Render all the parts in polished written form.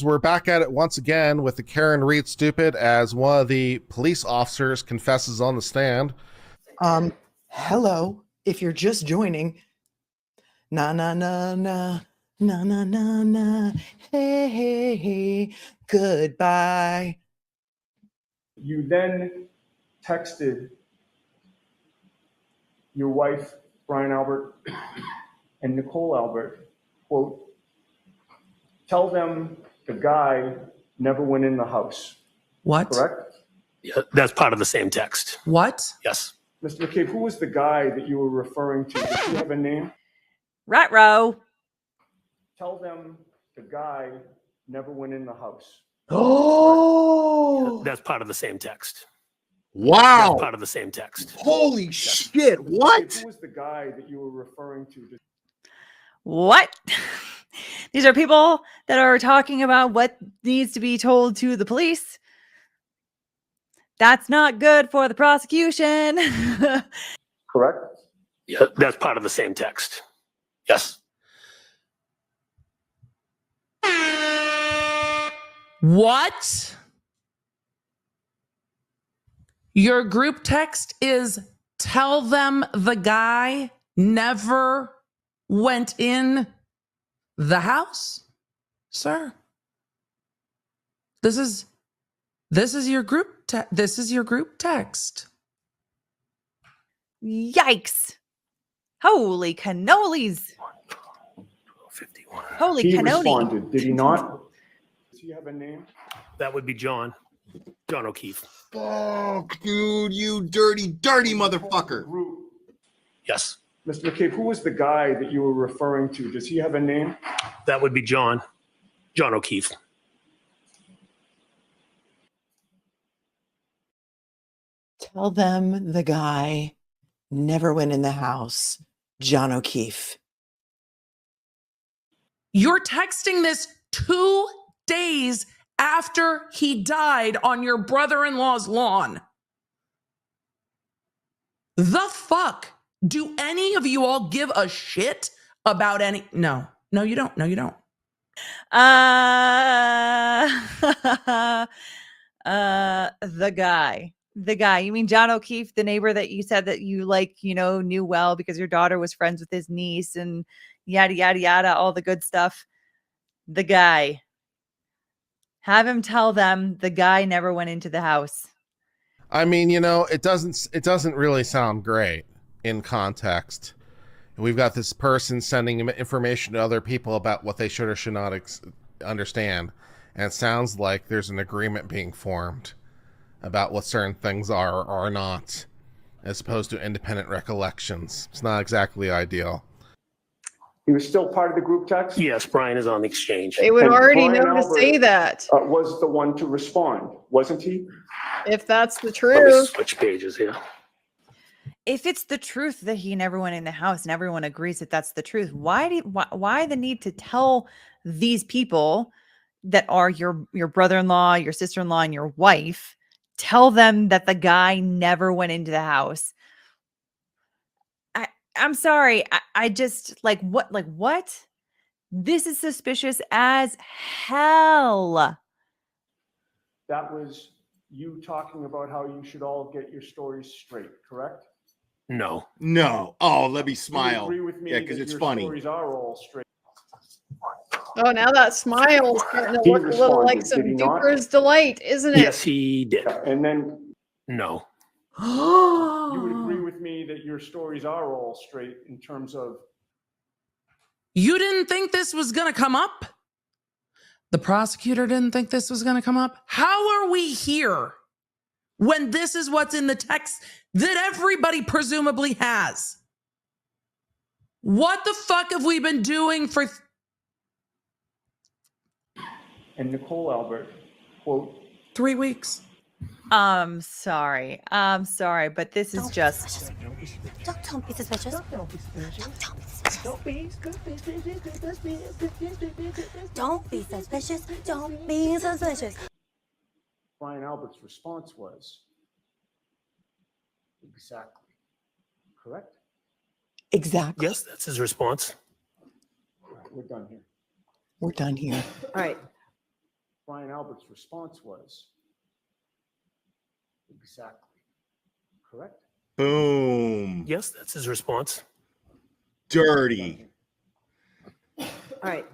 We're back at it once again with the Karen Reed stupid as one of the police officers confesses on the stand. Hello. If you're just joining, na na na na na na na na. Hey hey hey. Goodbye. You then texted your wife, Brian Albert, and Nicole Albert, quote, "Tell them the guy never went in the house." What? Correct? Yeah, that's part of the same text. What? Yes. Mr. McCabe, who was the guy that you were referring to? Does he have a name? Ruh-roh. Tell them the guy never went in the house. Oh, That's part of the same text. Wow. That's part of the same text. Holy shit. What? Who was the guy that you were referring to? What? These are people that are talking about what needs to be told to the police. That's not good for the prosecution. Correct? Yeah, that's part of the same text. Yes. what? Your group text is tell them the guy never went in the house, sir. This is your group this is your group text. Yikes. Holy cannolis. 51. Holy He cannoli. responded, did he not? Does he have a name? That would be John O'Keefe. Fuck, dude, you dirty, dirty motherfucker. Group. Yes. Mr. McCabe, who was the guy that you were referring to? Does he have a name? That would be John O'Keefe. Tell them the guy never went in the house. John O'Keefe. You're texting this 2 days after he died on your brother-in-law's lawn. The fuck? Do any of you all give a shit about any? No, you don't. No, you don't. The guy. You mean John O'Keefe, the neighbor that you said that you knew well because your daughter was friends with his niece and yada, yada, yada, all the good stuff. The guy. Have him tell them the guy never went into the house. I mean, it doesn't really sound great in context. We've got this person sending information to other people about what they should or should not understand. And it sounds like there's an agreement being formed about what certain things are or are not, as opposed to independent recollections. It's not exactly ideal. He was still part of the group text? Yes, Brian is on the exchange. They would And already Brian know to Albert, say that was the one to respond, wasn't he? if that's the Let me truth. switch pages here. If it's the truth that he never went in the house and everyone agrees that that's the truth, why the need to tell these people that are your brother-in-law, your sister-in-law, and your wife, tell them that the guy never went into the house? I'm sorry. I just what? This is suspicious as hell. That was you talking about how you should all get your stories straight, correct? No. No. Oh, let me You smile. agree with me Yeah, 'cause that it's your funny. stories are all straight. Oh, now that smile is starting to He look a little like responded, some did he not? Duper's delight, isn't it? Yes, he did. And then No. you would agree with me that your stories are all straight in terms of You didn't think this was going to come up? The prosecutor didn't think this was going to come up? How are we here when this is what's in the text that everybody presumably has? What the fuck have we been doing for... and Nicole Albert, quote, 3 weeks? Sorry, but this is just Don't be suspicious. Don't be suspicious. Don't be suspicious. Don't be suspicious. Brian Albert's response was exactly correct. Exactly. Yes, that's his response. All right, we're done here. We're done here. All right. Brian Albert's response was, exactly. Correct? Boom. Yes, that's his response. Dirty. All right.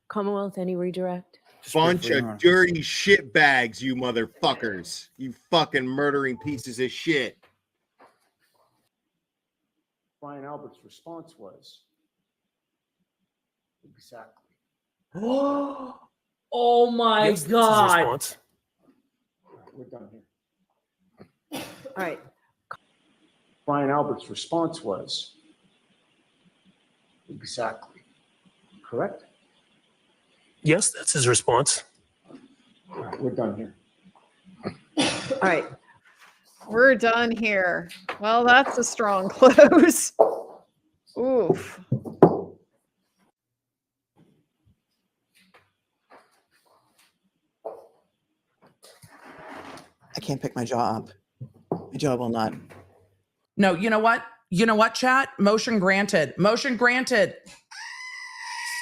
Commonwealth, any redirect? Bunch of dirty shit bags, you motherfuckers. You fucking murdering pieces of shit. Brian Albert's response was, exactly. Oh my Yes, that's his God. response. We're done here. All right. Brian Albert's response was, exactly. Correct? Yes, that's his response. We're done here. All right. We're done here. Well, that's a strong close. Oof. I can't pick my jaw up. My jaw will not. No, you know what? You know what, chat? Motion granted. Motion granted.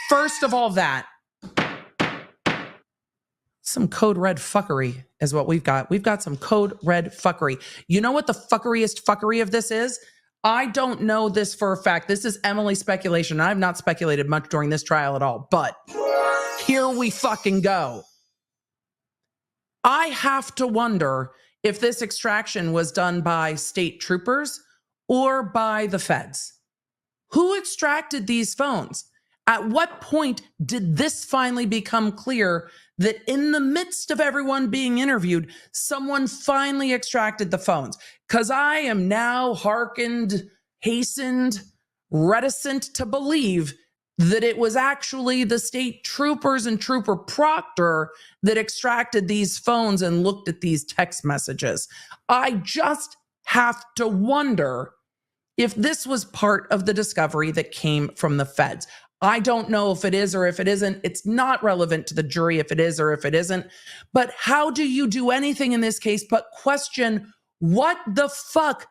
First of all, that. Some code red fuckery is what we've got. We've got some code red fuckery. You know what the fuckeriest fuckery of this is? I don't know this for a fact. This is Emily's speculation. I've not speculated much during this trial at all, but here we fucking go. I have to wonder if this extraction was done by state troopers or by the feds. Who extracted these phones? At what point did this finally become clear that in the midst of everyone being interviewed, someone finally extracted the phones? Because I am now hastened, reticent to believe that it was actually the state troopers and Trooper Proctor that extracted these phones and looked at these text messages. I just have to wonder if this was part of the discovery that came from the feds. I don't know if it is or if it isn't. It's not relevant to the jury if it is or if it isn't. But how do you do anything in this case but question what the fuck